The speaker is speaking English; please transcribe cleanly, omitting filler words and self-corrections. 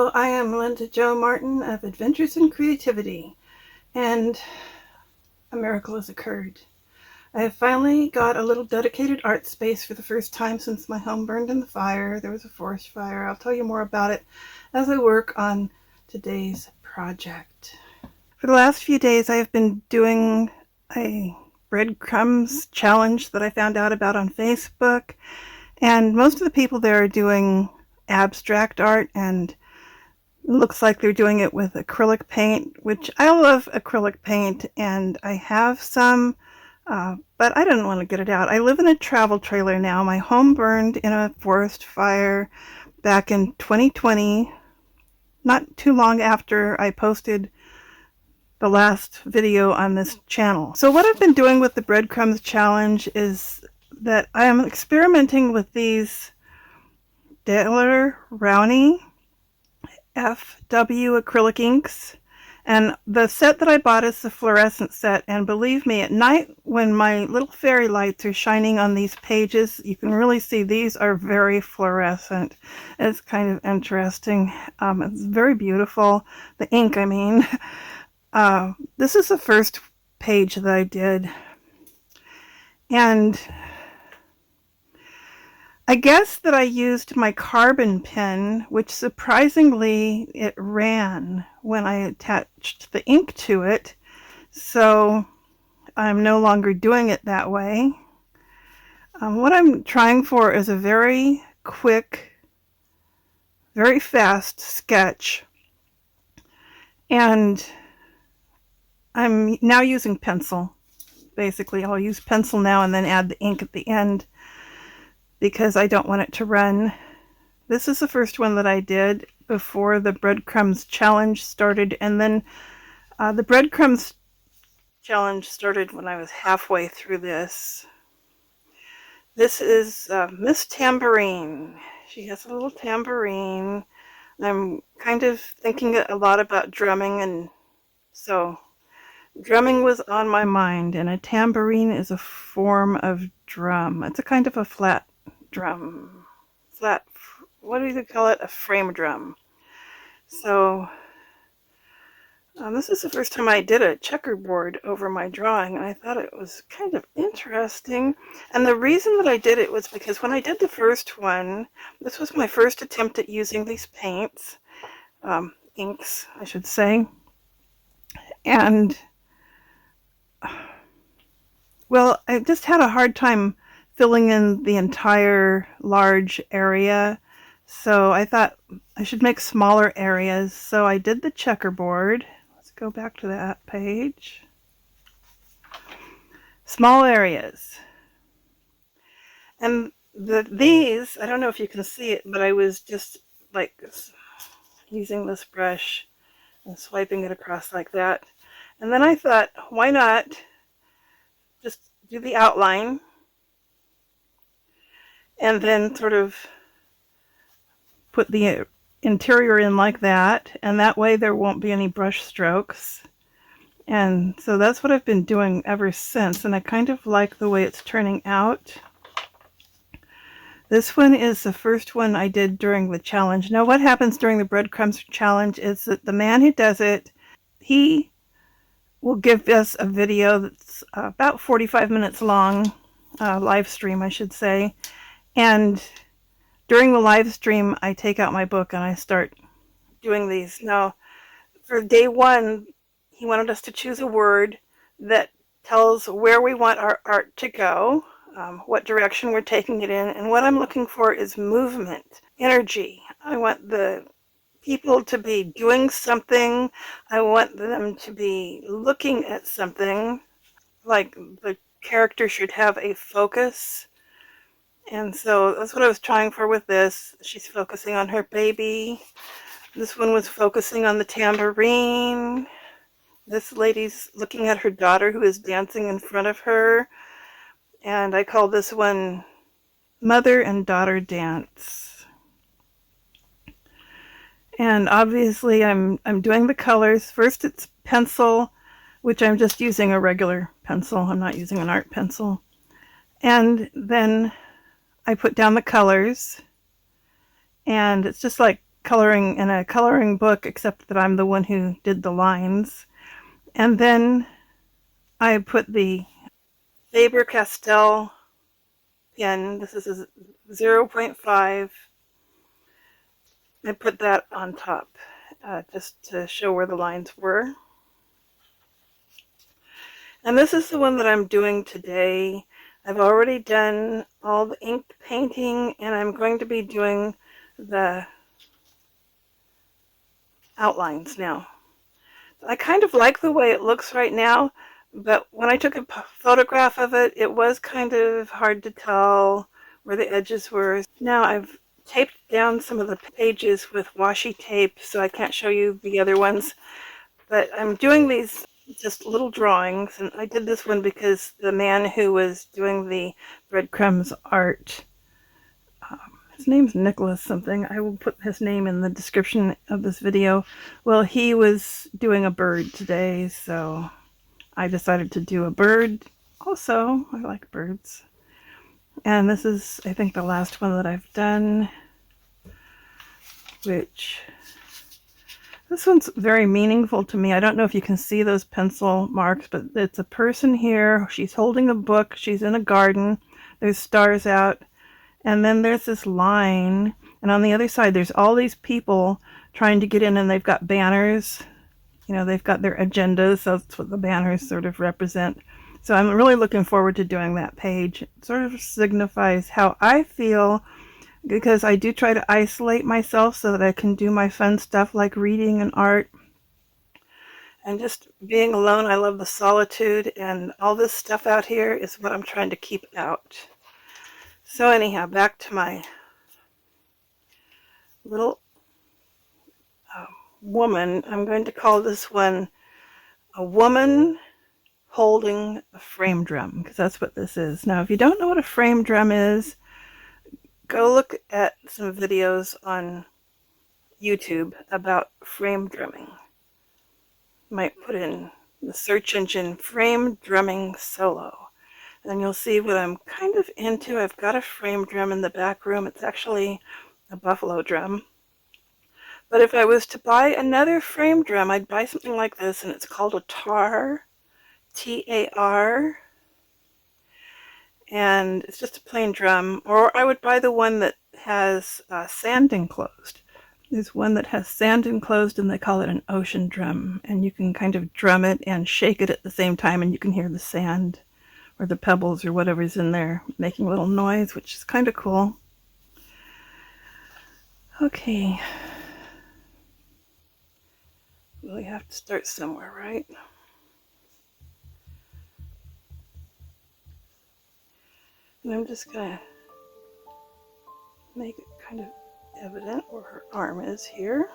Hello, I am Linda Jo Martin of Adventures in Creativity, and a miracle has occurred. I have finally got a little dedicated art space for the first time since my home burned in the fire. There was a forest fire. I'll tell you more about it as I work on today's project. For the last few days, I have been doing a breadcrumbs challenge that I found out about on Facebook, and most of the people there are doing abstract art, and it looks like they're doing it with acrylic paint, which I love acrylic paint, and I have some, but I didn't want to get it out. I live in a travel trailer now. My home burned in a forest fire back in 2020, not too long after I posted the last video on this channel. So what I've been doing with the breadcrumbs challenge is that I am experimenting with these Daler-Rowney FW acrylic inks, and the set that I bought is the fluorescent set, and believe me, at night when my little fairy lights are shining on these pages, you can really see these are very fluorescent. It's kind of interesting. It's very beautiful, the ink I mean. This is the first page that I did, and I guess that I used my carbon pen, which surprisingly it ran when I attached the ink to it, so I'm no longer doing it that way. What I'm trying for is a very quick, very fast sketch, and I'm now using pencil. Basically, I'll use pencil now and then add the ink at the end, because I don't want it to run. This is the first one that I did before the breadcrumbs challenge started, and then the breadcrumbs challenge started when I was halfway through this. This is Miss Tambourine. She has a little tambourine. I'm kind of thinking a lot about drumming, and so drumming was on my mind, and a tambourine is a form of drum. It's a kind of a flat drum. Flat, what do you call it? A frame drum. So this is the first time I did a checkerboard over my drawing, and I thought it was kind of interesting. And the reason that I did it was because when I did the first one, this was my first attempt at using these paints, inks, I should say. And well, I just had a hard time filling in the entire large area, so I thought I should make smaller areas. So I did the checkerboard. Let's go back to that page. Small areas. And these, I don't know if you can see it, but I was just like using this brush and swiping it across like that. And then I thought, why not just do the outline and then sort of put the interior in like that, and that way there won't be any brush strokes. And so that's what I've been doing ever since, and I kind of like the way it's turning out. This one is the first one I did during the challenge. Now what happens during the breadcrumbs challenge is that the man who does it, he will give us a video that's about 45 minutes long, live stream I should say. And during the live stream, I take out my book and I start doing these. Now, for day one, he wanted us to choose a word that tells where we want our art to go, what direction we're taking it in, and what I'm looking for is movement, energy. I want the people to be doing something. I want them to be looking at something, like the character should have a focus. And so that's what I was trying for with this. She's focusing on her baby. This one was focusing on the tambourine. This lady's looking at her daughter who is dancing in front of her. And I call this one Mother and Daughter Dance. And obviously I'm doing the colors. First it's pencil, which I'm just using a regular pencil. I'm not using an art pencil. And then I put down the colors, and it's just like coloring in a coloring book, except that I'm the one who did the lines. And then I put the Faber Castell pen. This is a 0.5. I put that on top just to show where the lines were. And this is the one that I'm doing today. I've already done all the ink painting, and I'm going to be doing the outlines now. I kind of like the way it looks right now, but when I took a photograph of it, it was kind of hard to tell where the edges were. Now I've taped down some of the pages with washi tape, so I can't show you the other ones, but I'm doing these just little drawings, and I did this one because the man who was doing the breadcrumbs art, his name's Nicholas something. I will put his name in the description of this video. Well, he was doing a bird today, so I decided to do a bird also. I like birds. And this is, I think, the last one that I've done, which this one's very meaningful to me. I don't know if you can see those pencil marks, but it's a person here. She's holding a book. She's in a garden. There's stars out. And then there's this line. And on the other side, there's all these people trying to get in, and they've got banners. You know, they've got their agendas. So that's what the banners sort of represent. So I'm really looking forward to doing that page. It sort of signifies how I feel, because I do try to isolate myself so that I can do my fun stuff like reading and art and just being alone. I love the solitude, and all this stuff out here is what I'm trying to keep out. So anyhow, back to my little woman. I'm going to call this one a woman holding a frame drum, because that's what this is. Now, if you don't know what a frame drum is, go look at some videos on YouTube about frame drumming. You might put in the search engine frame drumming solo, and you'll see what I'm kind of into. I've got a frame drum in the back room. It's actually a buffalo drum. But if I was to buy another frame drum, I'd buy something like this, and it's called a tar, T-A-R. And it's just a plain drum, or I would buy the one that has sand enclosed. There's one that has sand enclosed, and they call it an ocean drum, and you can kind of drum it and shake it at the same time, and you can hear the sand or the pebbles or whatever's in there making a little noise, which is kind of cool. Okay, well, you have to start somewhere, right? And I'm just going to make it kind of evident where her arm is here.